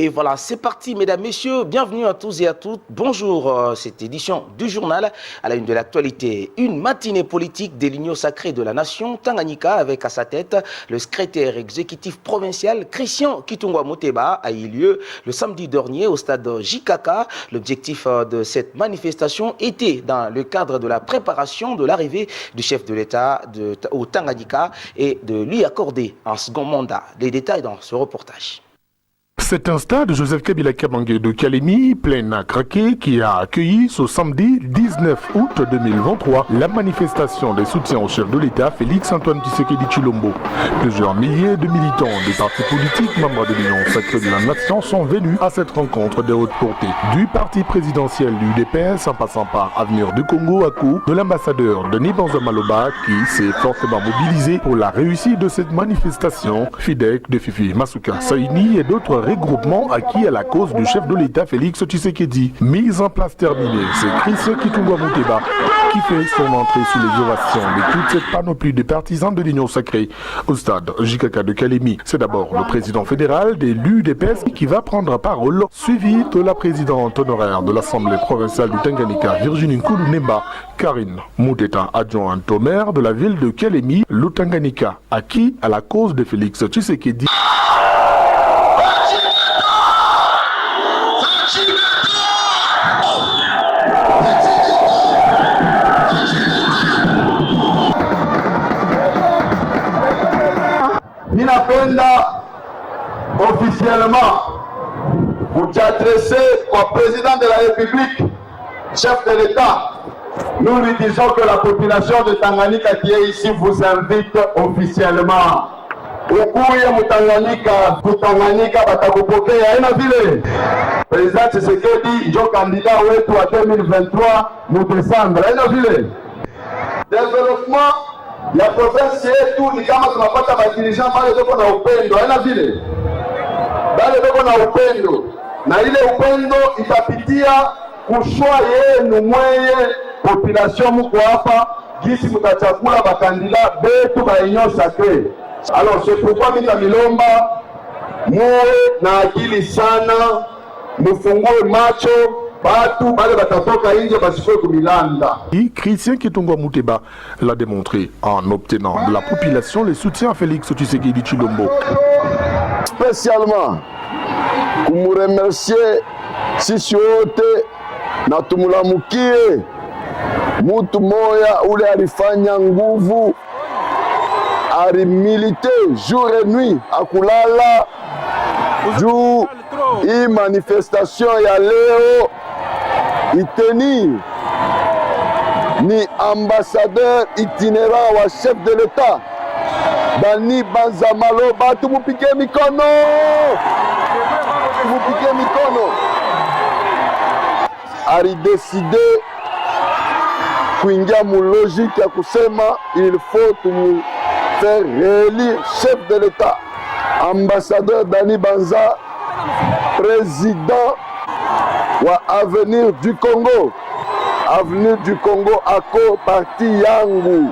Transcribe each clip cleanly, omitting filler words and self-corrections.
Et voilà, c'est parti, mesdames, messieurs. Bienvenue à tous et à toutes. Bonjour, cette édition du journal à la une de l'actualité. Une matinée politique de l'Union sacrée de la nation, Tanganyika, avec à sa tête le secrétaire exécutif provincial, Christian Kitungwa Moteba, a eu lieu le samedi dernier au stade JKK. L'objectif de cette manifestation était dans le cadre de la préparation de l'arrivée du chef de l'État au Tanganyika et de lui accorder un second mandat. Les détails dans ce reportage. C'est un stade Joseph Kabila Kabange de Kalemi, plein à craquer, qui a accueilli ce samedi 19 août 2023 la manifestation des soutiens au chef de l'État Félix-Antoine Tshisekedi Tshilombo. Plusieurs milliers de militants des partis politiques membres de l'Union sacrée de la nation sont venus à cette rencontre de haute portée. Du parti présidentiel du UDPS en passant par Avenir du Congo à coup de l'ambassadeur Denis Banza Maloba qui s'est fortement mobilisé pour la réussite de cette manifestation. Fidek de Fifi Masuka Saini et d'autres regroupement acquis à la cause du chef de l'État Félix Tshisekedi. Mise en place terminée, c'est Christian Kitungwa Moteba qui fait son entrée sous les ovations de toute cette panoplie de partisans de l'Union sacrée au stade JKK de Kalemi. C'est d'abord le président fédéral des l'UDPS qui va prendre parole, suivi de la présidente honoraire de l'Assemblée provinciale du Tanganyika, Virginie Nkulu-Nemba, Karine Mouteta, adjointe au maire de la ville de Kalemi, le Tanganyika, acquis à la cause de Félix Tshisekedi. Ninapenda officiellement vous adresser au président de la République, chef de l'État. Nous lui disons que la population de Tanganyika qui est ici vous invite officiellement. Ukuye Mutanganyika, Kutanganyika batakupokea ina vile. Président Tshisekedi ndio candidat wetu wa 2023 mu Desemba ina vile. Développement ya province yetu ni kama tunapata madirigeant bale beko na upendo, haina vile. Bale beko na upendo. Na ile upendo itapitia kushwa yenu mweye population mko hapa gisi mutachagula bakandida betu ba Union sacrée. Alors c'est pourquoi mimi milomba muwe na akili sana, mufungue macho batu bale batatoka nje basifue kumilanda. Christian Kitungwa Moteba l'a démontré en obtenant de la population les soutiens à Félix Tshisekedi Tshilombo. Spécialement pour me remercier sisi wote na tumulamukie mutu moya ule alifanya nguvu alimilite jour et nuit akulala juu hii manifestation ya leo itenir ni ambassadeur itinérant wa chef de l'État Denis Banza Maloba. Tumupige mikono, tumupige mikono. Alideside kuingia mu logique ya kusema il faut tumu faire réélire chef de l'État. Ambassadeur Denis Banza, président wa Avenir du Congo. Avenir du Congo ACO parti yangu.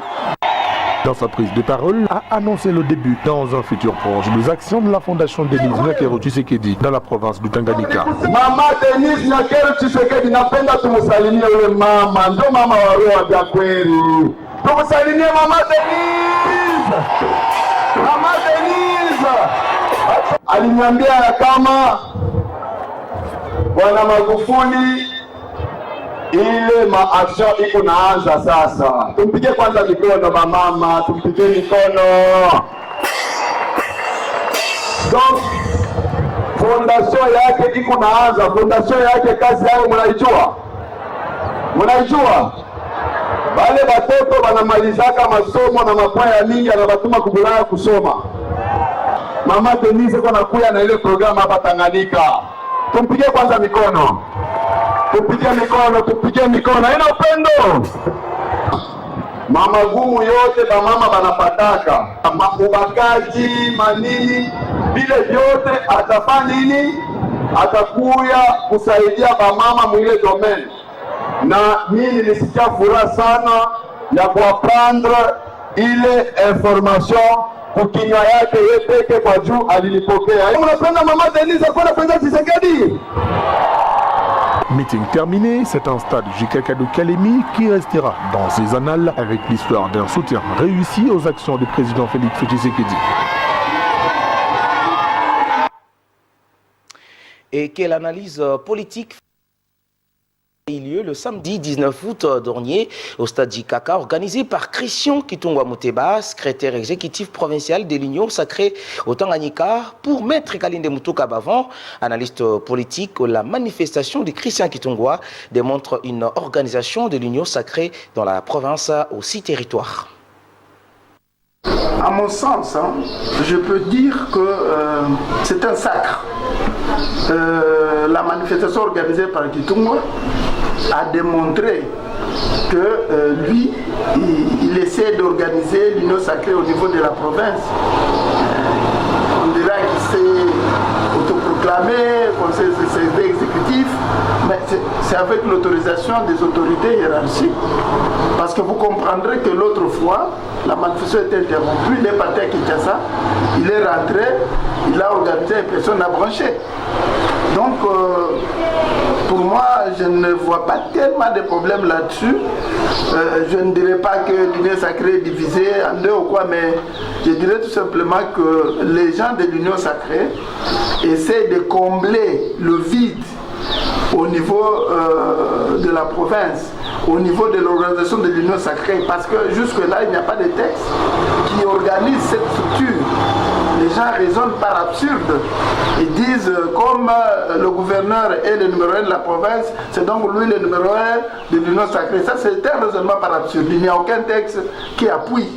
Dans sa prise de parole, a annoncé le début dans un futur proche des actions de la fondation Denise Nyakero Tshisekedi dans la province du Tanganyika. Mama Denise Nyakero Tshisekedi, napenda tumusalimie ule mama, ndo mama wa roho ya kweli. Tumusalimie mama Denise. Mama Denise aliniambia kama Bwana Magufuli ile maaction iko naanza sasa. Tumpige kwanza mikono mama, tumpige mikono. Donc fondation yake iko naanza, fondation yake kazi yao mnaijua? Mnaijua? Wale watoto wanamalizaka masomo na mapoa ya mingi anabatuma kubulaya kusoma. Mama Denise kwa nakuya na ile programu hapa Tanganyika. Tumpige kwanza mikono. Tupige mikono, tupige mikono. Ina upendo. Mama gumu yote ba mama banapataka. Ubakaji, manini, vile vyote atafanya nini? Atakuya kusaidia ba mama mwile domaine. Na mimi nilisikia furaha sana ya kuapprendre ile information kukinywa yake yepeke kwa juu alilipokea. Mnapenda mama Denise kwa napenda Tshisekedi. Meeting terminé, c'est un stade JKK de Kalemi qui restera dans ses annales avec l'histoire d'un soutien réussi aux actions du président Félix Tshisekedi. Et quelle analyse politique a eu lieu le samedi 19 août dernier au stade JKK, organisé par Christian Kitungwa Muteba, secrétaire exécutif provincial de l'Union sacrée au Tanganyika, pour Maître Kalinde Mutuka Bavon, analyste politique. La manifestation de Christian Kitungwa démontre une organisation de l'Union sacrée dans la province aux 6 territoires. À mon sens, je peux dire que c'est un sacre. La manifestation organisée par Kitungwa a démontré que lui, il essaie d'organiser l'union sacrée au niveau de la province. On dirait qu'il s'est autoproclamé conseil exécutif, mais c'est avec l'autorisation des autorités hiérarchiques. Parce que vous comprendrez que l'autre fois, la manifestation était interrompue, il est parti à Kinshasa, il est rentré, il a organisé et personne n'a branché. Donc, pour moi, je ne vois pas tellement de problèmes là-dessus. Je ne dirais pas que l'Union sacrée est divisée en deux ou quoi, mais je dirais tout simplement que les gens de l'Union sacrée essaient de combler le vide au niveau de la province, au niveau de l'organisation de l'Union sacrée, parce que jusque-là, il n'y a pas de texte qui organise cette structure. Les gens raisonnent par absurde. Ils disent comme le gouverneur est le numéro 1 de la province, c'est donc lui le numéro 1 de l'Union sacrée. Ça, c'est un raisonnement par absurde. Il n'y a aucun texte qui appuie.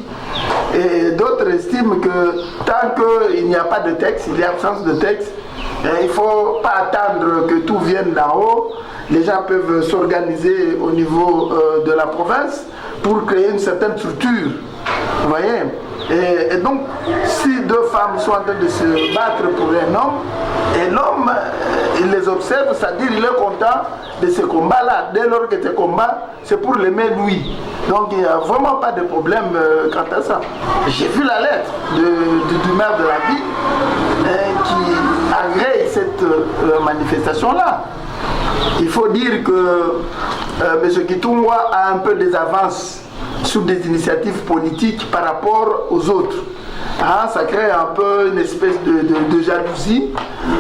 Et d'autres estiment que tant qu'il n'y a pas de texte, il y a absence de texte, il ne faut pas attendre que tout vienne d'en haut. Les gens peuvent s'organiser au niveau de la province pour créer une certaine structure. Vous voyez ? Et donc, si deux femmes sont en train de se battre pour un homme, et l'homme, il les observe, c'est-à-dire il est content de ce combat-là. Dès lors que ce combat, c'est pour l'aimer lui. Donc, il n'y a vraiment pas de problème quant à ça. J'ai vu la lettre du maire de la ville qui agrée cette manifestation-là. Il faut dire que M. Kitungwa a un peu des avances sur des initiatives politiques par rapport aux autres. Ça crée un peu une espèce de jalousie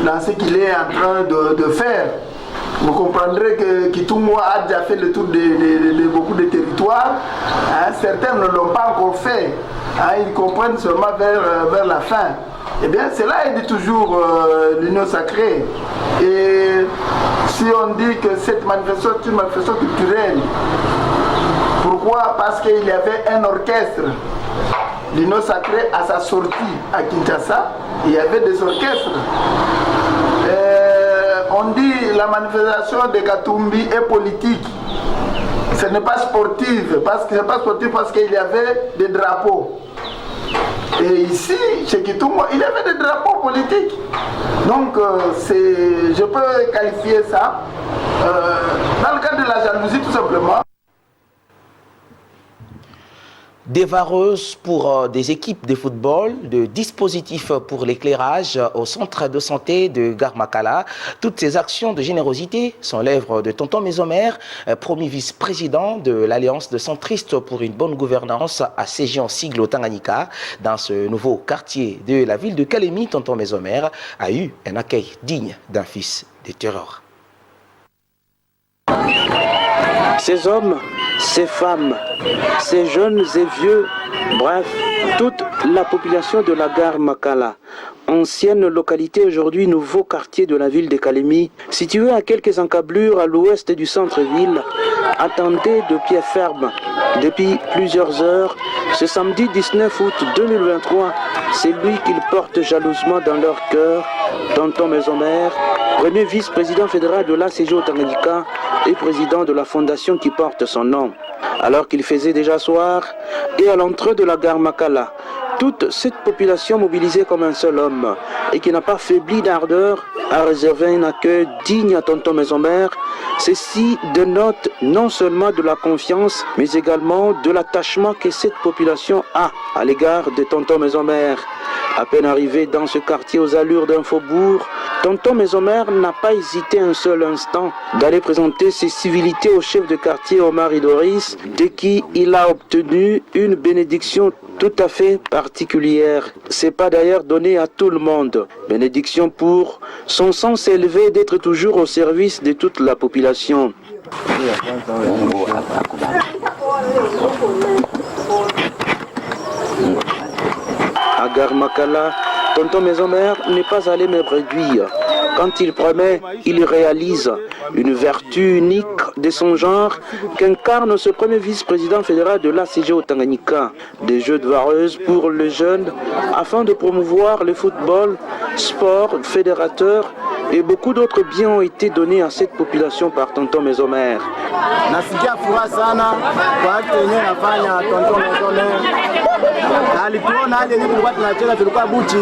dans ce qu'il est en train de faire. Vous comprendrez que Kitungwa a déjà fait le tour de beaucoup de territoires. Certains ne l'ont pas encore fait. Ils comprennent seulement vers la fin. Eh bien, c'est là il dit toujours l'union sacrée. Et si on dit que cette manifestation est une manifestation culturelle, pourquoi? Parce qu'il y avait un orchestre. L'union sacrée, à sa sortie à Kinshasa, il y avait des orchestres. On dit la manifestation de Katumbi est politique. Ce n'est pas sportive, parce qu'il y avait des drapeaux. Et ici, chez Kitungwa, il y avait des drapeaux politiques. Donc, je peux qualifier ça dans le cadre de la jalousie, tout simplement. Des vareuses pour des équipes de football, de dispositifs pour l'éclairage au centre de santé de Garmakala. Toutes ces actions de générosité sont l'œuvre de Tonton Mésomère, premier vice-président de l'Alliance de centristes pour une bonne gouvernance à Ségion Sigle au Tanganyika. Dans ce nouveau quartier de la ville de Kalemi, Tonton Mésomère a eu un accueil digne d'un fils de terreur. Ces hommes, ces femmes, ces jeunes et vieux, bref, toute la population de la gare Makala, ancienne localité aujourd'hui nouveau quartier de la ville de Kalemi, située à quelques encablures à l'ouest du centre-ville, attendait de pied ferme depuis plusieurs heures ce samedi 19 août 2023, c'est lui qu'ils portent jalousement dans leur cœur, Tonton Mésomère, premier vice-président fédéral de l'ACG au Tanganyika et président de la fondation qui porte son nom. Alors qu'il faisait déjà soir et à l'entrée de la gare Makala, toute cette population mobilisée comme un seul homme et qui n'a pas faibli d'ardeur à réserver un accueil digne à Tonton Maison-Mère, ceci dénote non seulement de la confiance, mais également de l'attachement que cette population a à l'égard de Tonton Maison-Mère. À peine arrivé dans ce quartier aux allures d'un faubourg, Tonton Maison-Mère n'a pas hésité un seul instant d'aller présenter ses civilités au chef de quartier Omar Idoris, de qui il a obtenu une bénédiction tout à fait particulière. C'est pas d'ailleurs donné à tout le monde. Bénédiction pour son sens élevé d'être toujours au service de toute la population. À Garmakala, Tonton Maison-Mère n'est pas allé me réduire. Quand il promet, il réalise. Une vertu unique de son genre qu'incarne ce premier vice-président fédéral de l'ACG au Tanganyika. Des jeux de vareuse pour les jeunes afin de promouvoir le football, sport, fédérateur et beaucoup d'autres biens ont été donnés à cette population par Tonton Maison-Mère. Nasikia furaha sana kwa watu wenyewe nafanya Tonton Maison-Mère. Alituona hali yenyewe tulikuwa tunacheza, tulikuwa buchi,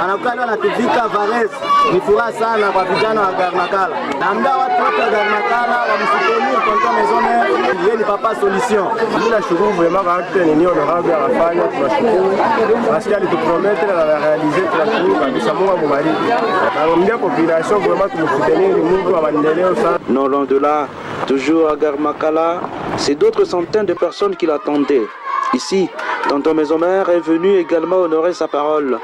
anakuwa leo anatuvika vares. Ni furaha sana kwa vijana wa Garmakala. Naambia watu wote wa Garmakala wamsutenir Tonton Maison-Mère. Yeye ni papa solution. Bila shukuru vraiment kwa acte ni honorable anafanya, tunashukuru. Parce qu'il tupromettre na la réaliser, tunashukuru kabisa, Mungu amubariki. Naambia population vraiment tumsutenir, Mungu awaendelee sana. Non loin de là, toujours à Garmakala, c'est d'autres centaines de personnes qui l'attendaient. Ici, Tonton Maison-Mère est venu également honorer sa parole.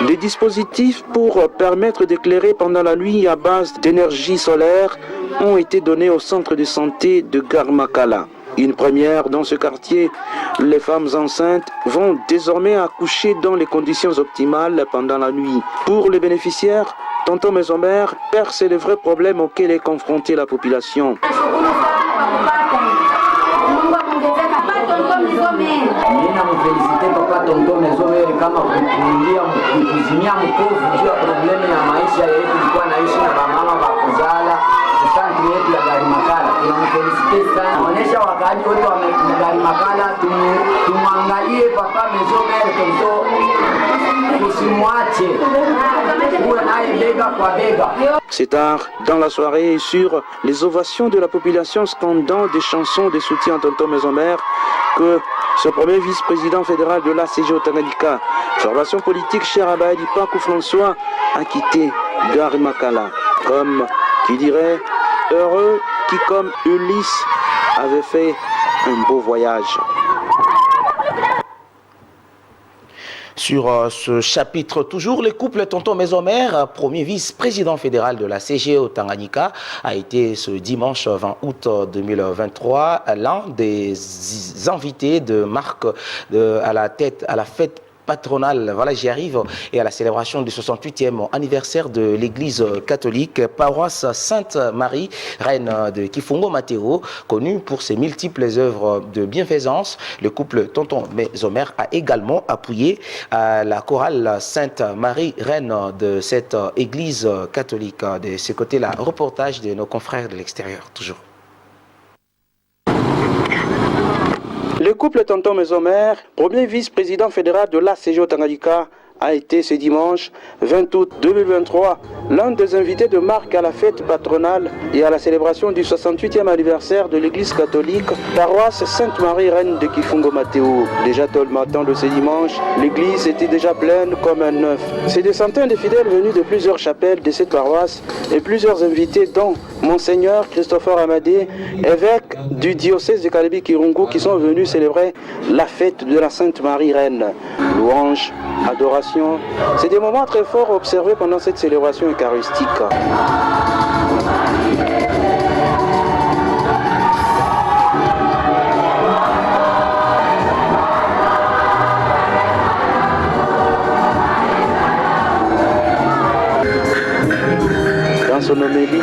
Des dispositifs pour permettre d'éclairer pendant la nuit à base d'énergie solaire ont été donnés au centre de santé de Garmakala. Une première dans ce quartier, les femmes enceintes vont désormais accoucher dans les conditions optimales pendant la nuit. Pour les bénéficiaires, Tonton Maison-Mère perce les vrais problèmes auxquels est confrontée la population. Nina mfelicite papa Tonton Maison-Mère kama kuzimia mkovu juu ya problemu ya maisha yetu tulikuwa naishi na bamama bakuzala kusantri yetu ya Garmakala. Tunamfelicite sana. Naonesha wakaaji wote wa Garmakala tumwangalie papa Maison-Mère Tonton, tusimwache, uwe naye bega kwa bega. C'est tard dans la soirée et sur les ovations de la population scandant des chansons de soutien à Tonton Maison-Mère que ce premier vice-président fédéral de l'ACG au Tanganyika, formation politique chère à Baadi Pakou François, a quitté Garmakala. Comme qui dirait, heureux qui comme Ulysse avait fait un beau voyage. Sur ce chapitre, toujours, le couple Tonton Maison-Mère, premier vice-président fédéral de la CG au Tanganyika, a été ce dimanche 20 août 2023 l'un des invités de marque à la fête patronale, voilà, j'y arrive, et à la célébration du 68e anniversaire de l'église catholique, paroisse Sainte-Marie, reine de Kifungo Mateo, connue pour ses multiples œuvres de bienfaisance. Le couple Tonton Maison-Mère a également appuyé la chorale Sainte-Marie, reine de cette église catholique. De ce côté-là, reportage de nos confrères de l'extérieur, toujours. Le couple Tonton Maison-Mère, premier vice-président fédéral de l'ACG au Tanganyika, a été ce dimanche 20 août 2023 l'un des invités de marque à la fête patronale et à la célébration du 68e anniversaire de l'église catholique, paroisse Sainte-Marie, reine de Kifungo Mateo. Déjà tôt le matin de ce dimanche, l'église était déjà pleine comme un œuf. C'est des centaines de fidèles venus de plusieurs chapelles de cette paroisse et plusieurs invités dont Monseigneur Christopher Amadé, évêque du diocèse de Kalebi-Kirungu, qui sont venus célébrer la fête de la Sainte-Marie reine. Louange, adoration, c'est des moments très forts observés pendant cette célébration eucharistique. Dans son homélie,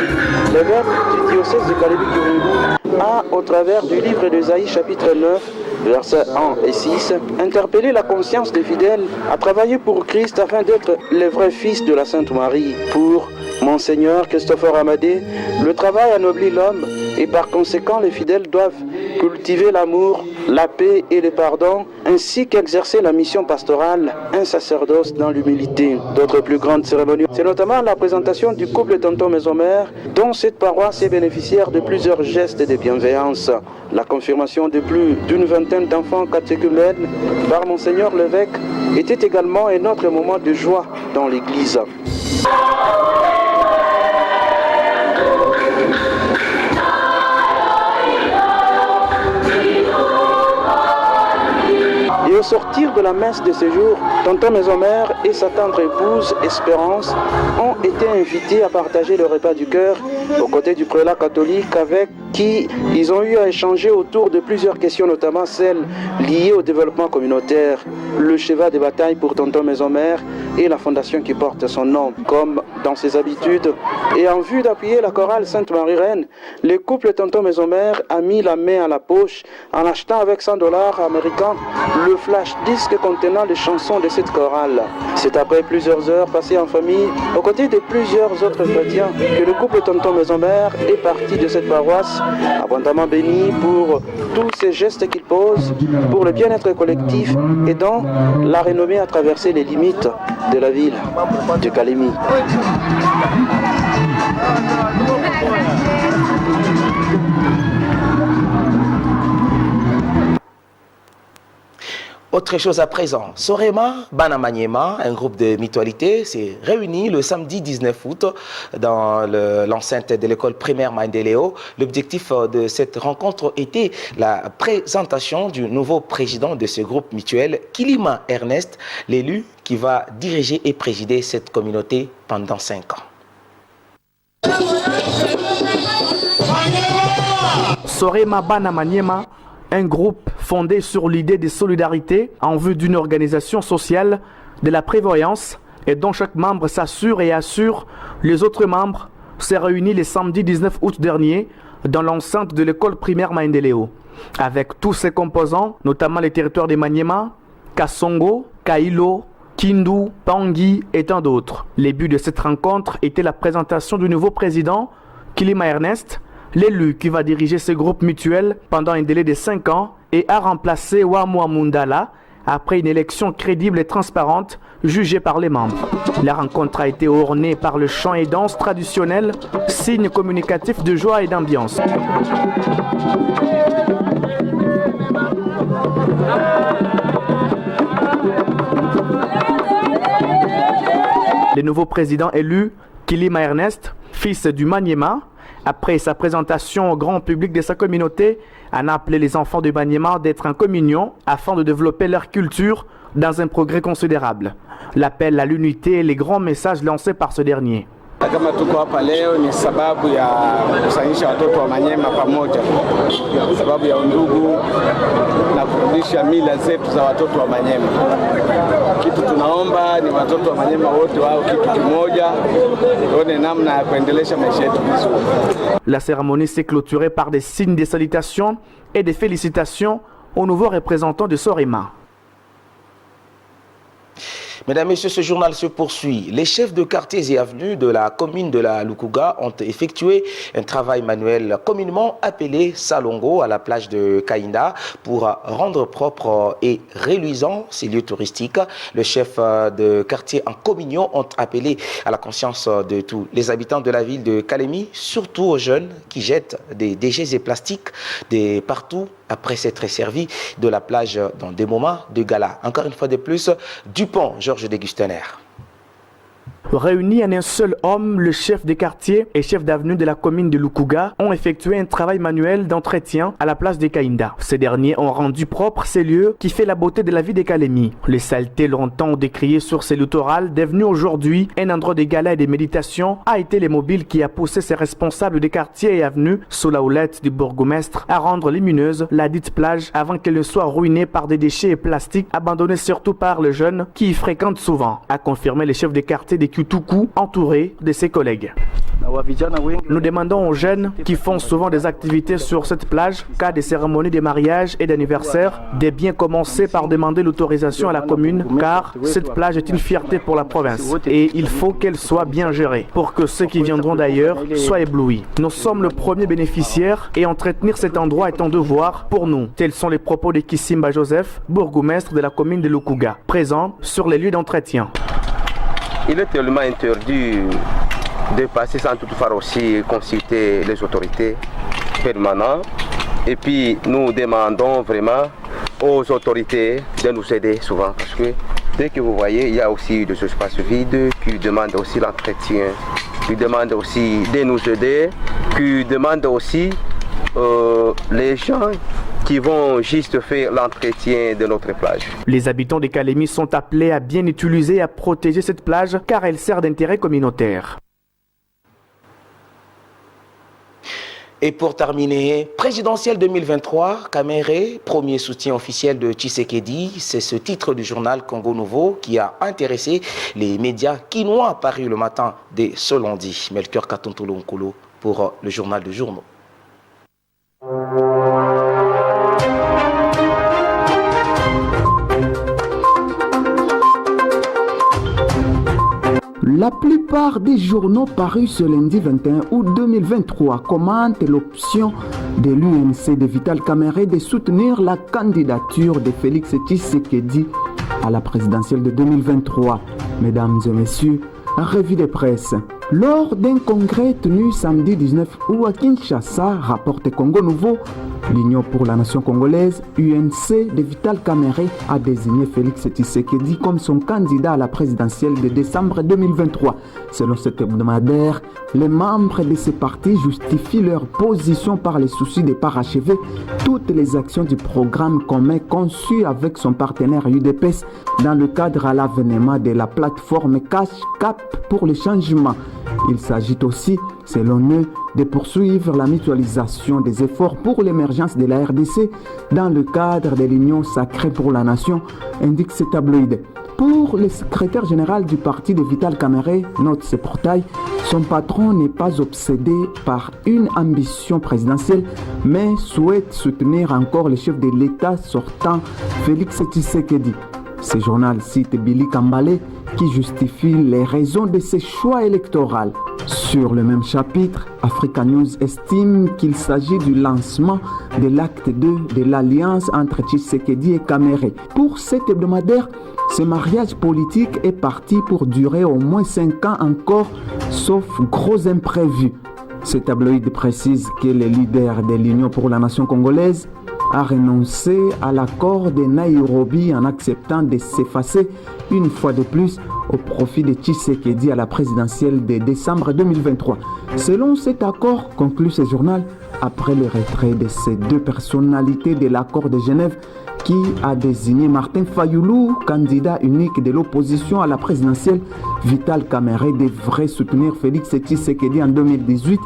l'évêque du diocèse de Kalebi-Kirungu a, au travers du livre d'Ésaïe chapitre 9, versets 1 et 6, interpeller la conscience des fidèles à travailler pour Christ afin d'être les vrais fils de la Sainte Marie. Pour Monseigneur Christopher Amadé, le travail anoblit l'homme et par conséquent les fidèles doivent cultiver l'amour, la paix et le pardon, ainsi qu'exercer la mission pastorale, un sacerdoce dans l'humilité. D'autres plus grandes cérémonies, c'est notamment la présentation du couple Tonton Maison-Mère, dont cette paroisse est bénéficiaire de plusieurs gestes de bienveillance. La confirmation de plus d'une vingtaine d'enfants catéchumènes par Monseigneur l'évêque était également un autre moment de joie dans l'église. Et au sortir de la messe de ce jour, Tonton Maison-Mère et sa tendre épouse Espérance ont été invités à partager le repas du cœur aux côtés du prélat catholique avec qui ils ont eu à échanger autour de plusieurs questions, notamment celles liées au développement communautaire, le cheval de bataille pour Tonton Maison-Mère et la fondation qui porte son nom. Comme dans ses habitudes et en vue d'appuyer la chorale Sainte-Marie-Reine, le couple Tonton Maison-Mère a mis la main à la poche en achetant avec $100 américains le flash disque contenant les chansons de cette chorale. C'est après plusieurs heures passées en famille, aux côtés de plusieurs autres chrétiens, que le couple Tonton Maison-Mère est parti de cette paroisse, abondamment béni pour tous ces gestes qu'il pose, pour le bien-être collectif et dans la renommée à traverser les limites de la ville de Kalemi. Autre chose à présent, Sorema Banamanyema, un groupe de mutualité, s'est réuni le samedi 19 août dans l'enceinte de l'école primaire Mandeleo. L'objectif de cette rencontre était la présentation du nouveau président de ce groupe mutuel, Kilima Ernest, l'élu qui va diriger et présider cette communauté pendant 5 ans. Sorema Banamanyema, un groupe fondé sur l'idée de solidarité en vue d'une organisation sociale de la prévoyance et dont chaque membre s'assure et assure les autres membres, s'est réuni le samedi 19 août dernier dans l'enceinte de l'école primaire Maendeleo. Avec tous ses composants, notamment les territoires de Maniema, Kassongo, Kailo, Kindu, Pangui et tant d'autres. Le but de cette rencontre était la présentation du nouveau président, Kilima Ernest, l'élu qui va diriger ce groupe mutuel pendant un délai de 5 ans et a remplacé Wamwa Mundala après une élection crédible et transparente jugée par les membres. La rencontre a été ornée par le chant et danse traditionnel, signe communicatif de joie et d'ambiance. Le nouveau président élu, Kilima Ernest, fils du Maniema, après sa présentation au grand public de sa communauté, en a appelé les enfants de Maniema d'être en communion afin de développer leur culture dans un progrès considérable. L'appel à l'unité et les grands messages lancés par ce dernier. Kama tuko hapa leo ni sababu ya kusanyisha watoto wa Manyema pamoja, sababu ya undugu na kurudisha mila zetu za watoto wa Manyema. Kitu tunaomba ni watoto wa Manyema wote wao kitu kimoja, tuone namna ya kuendelesha maisha yetu vizuri. La cérémonie s'est clôturée par des signes de salutations et de félicitations aux nouveaux représentants de Sorema. Mesdames et messieurs, ce journal se poursuit. Les chefs de quartiers et avenues de la commune de la Lukuga ont effectué un travail manuel communément appelé Salongo à la plage de Kainda pour rendre propre et reluisant ces lieux touristiques. Le chef de quartier en communion ont appelé à la conscience de tous les habitants de la ville de Kalemi, surtout aux jeunes qui jettent des déchets et plastiques de partout après s'être servi de la plage dans des moments de gala. Encore une fois de plus, Dupont, Georges Dégustener. Réunis en un seul homme, le chef de quartier et chef d'avenue de la commune de Lukuga ont effectué un travail manuel d'entretien à la place de Kainda. Ces derniers ont rendu propre ces lieux qui fait la beauté de la vie de Kalemi. Les saletés longtemps décriées sur ces littorales, devenues aujourd'hui un endroit de gala et de méditation, a été le mobile qui a poussé ses responsables des quartiers et avenues sous la houlette du bourgmestre à rendre lumineuse la dite plage avant qu'elle ne soit ruinée par des déchets et plastiques abandonnés surtout par les jeunes qui y fréquentent souvent, a confirmé le chef de quartier de Kutuku, entouré de ses collègues. Nous demandons aux jeunes qui font souvent des activités sur cette plage, cas des cérémonies de mariage et d'anniversaire, de bien commencer par demander l'autorisation à la commune, car cette plage est une fierté pour la province et il faut qu'elle soit bien gérée pour que ceux qui viendront d'ailleurs soient éblouis. Nous sommes le premier bénéficiaire et entretenir cet endroit est un devoir pour nous. Tels sont les propos de Kisimba Joseph, bourgmestre de la commune de Lukuga, présent sur les lieux d'entretien. Il est tellement interdit de passer sans toutefois aussi consulter les autorités permanentes. Et puis nous demandons vraiment aux autorités de nous aider souvent parce que dès que vous voyez, il y a aussi des espaces vides qui demandent aussi l'entretien, qui demandent aussi de nous aider, qui demandent aussi les gens qui vont juste faire l'entretien de notre plage. Les habitants de Kalemi sont appelés à bien utiliser et à protéger cette plage car elle sert d'intérêt communautaire. Et pour terminer, présidentielle 2023, Kamere, premier soutien officiel de Tshisekedi, c'est ce titre du journal Congo Nouveau qui a intéressé les médias quinois paru le matin dès ce lundi. Melchior Katontolo Nkolo pour le journal du journaux. La plupart des journaux parus ce lundi 21 août 2023 commentent l'option de l'UNC de Vital Kamerhe de soutenir la candidature de Félix Tshisekedi à la présidentielle de 2023. Mesdames et messieurs, revue de presse. Lors d'un congrès tenu samedi 19 août à Kinshasa, rapporte Congo Nouveau, l'Union pour la nation congolaise, UNC de Vital Kamerhe, a désigné Félix Tshisekedi comme son candidat à la présidentielle de décembre 2023. Selon cet hebdomadaire, les membres de ce parti justifient leur position par les soucis de parachever toutes les actions du programme commun conçu avec son partenaire UDPS dans le cadre à l'avènement de la plateforme Cash Cap pour le changement. Il s'agit aussi, selon eux, de poursuivre la mutualisation des efforts pour l'émergence de la RDC dans le cadre de l'Union sacrée pour la nation, indique ce tabloïd. Pour le secrétaire général du parti de Vital Kamerhe, note ce portail, son patron n'est pas obsédé par une ambition présidentielle, mais souhaite soutenir encore le chef de l'État sortant, Félix Tshisekedi. Ce journal cite Billy Kambale qui justifie les raisons de ses choix électoraux. Sur le même chapitre, Africa News estime qu'il s'agit du lancement de l'acte 2 de l'alliance entre Tshisekedi et Kamerhe. Pour cet hebdomadaire, ce mariage politique est parti pour durer au moins 5 ans encore, sauf gros imprévus. Ce tabloïd précise que le leader de l'Union pour la nation congolaise a renoncé à l'accord de Nairobi en acceptant de s'effacer une fois de plus au profit de Tshisekedi à la présidentielle de décembre 2023. Selon cet accord, conclut ce journal, après le retrait de ces deux personnalités de l'accord de Genève qui a désigné Martin Fayoulou, candidat unique de l'opposition à la présidentielle, Vital Kamerhe devrait soutenir Félix Tshisekedi en 2018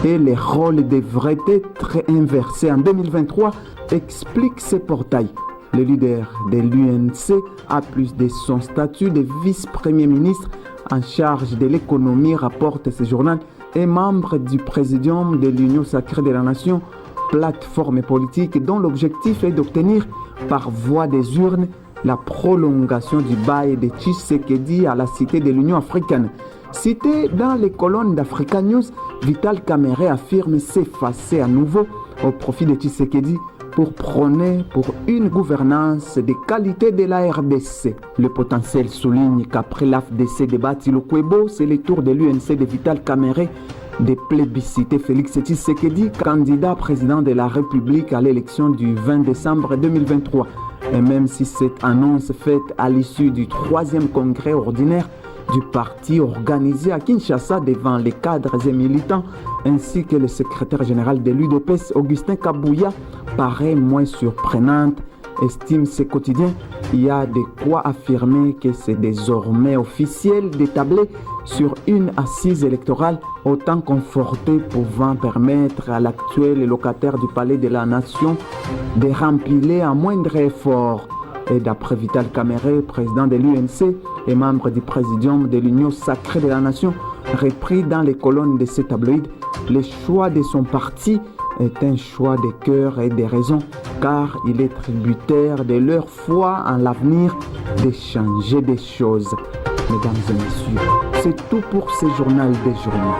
et les rôles devraient être inversés en 2023, explique ce portail. Le leader de l'UNC, a plus de son statut de vice-premier ministre en charge de l'économie, rapporte ce journal, est membre du présidium de l'Union sacrée de la nation, plateforme politique dont l'objectif est d'obtenir par voie des urnes la prolongation du bail de Tshisekedi à la cité de l'Union africaine. Cité dans les colonnes d'Africa News, Vital Kamerhe affirme s'effacer à nouveau au profit de Tshisekedi pour prôner pour une gouvernance de qualité de la RDC. Le potentiel souligne qu'après l'AFDC de Bati Lukwebo, c'est le tour de l'UNC de Vital Kamerhe de plébisciter Félix Tshisekedi, candidat président de la République à l'élection du 20 décembre 2023. Et même si cette annonce faite à l'issue du 3e congrès ordinaire du parti organisé à Kinshasa devant les cadres et militants, ainsi que le secrétaire général de l'UDPS, Augustin Kabouya, paraît moins surprenante, estime ce quotidien. Il y a de quoi affirmer que c'est désormais officiel d'établir sur une assise électorale autant confortée pouvant permettre à l'actuel locataire du palais de la nation de remplir à moindre effort. Et d'après Vital Kamerhe, président de l'UNC et membre du présidium de l'Union sacrée de la nation, repris dans les colonnes de ce tabloïd, le choix de son parti est un choix de cœur et de raison, car il est tributaire de leur foi en l'avenir de changer des choses. Mesdames et messieurs, c'est tout pour ce journal des journaux.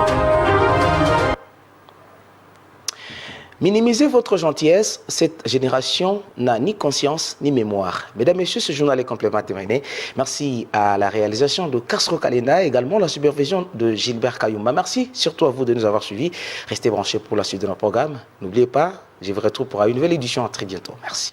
Minimisez votre gentillesse, cette génération n'a ni conscience ni mémoire. Mesdames et messieurs, ce journal est complètement terminé. Merci à la réalisation de Castro Kalenda, également la supervision de Gilbert Kayumba. Merci surtout à vous de nous avoir suivis. Restez branchés pour la suite de notre programme. N'oubliez pas, je vous retrouve pour une nouvelle édition à très bientôt. Merci.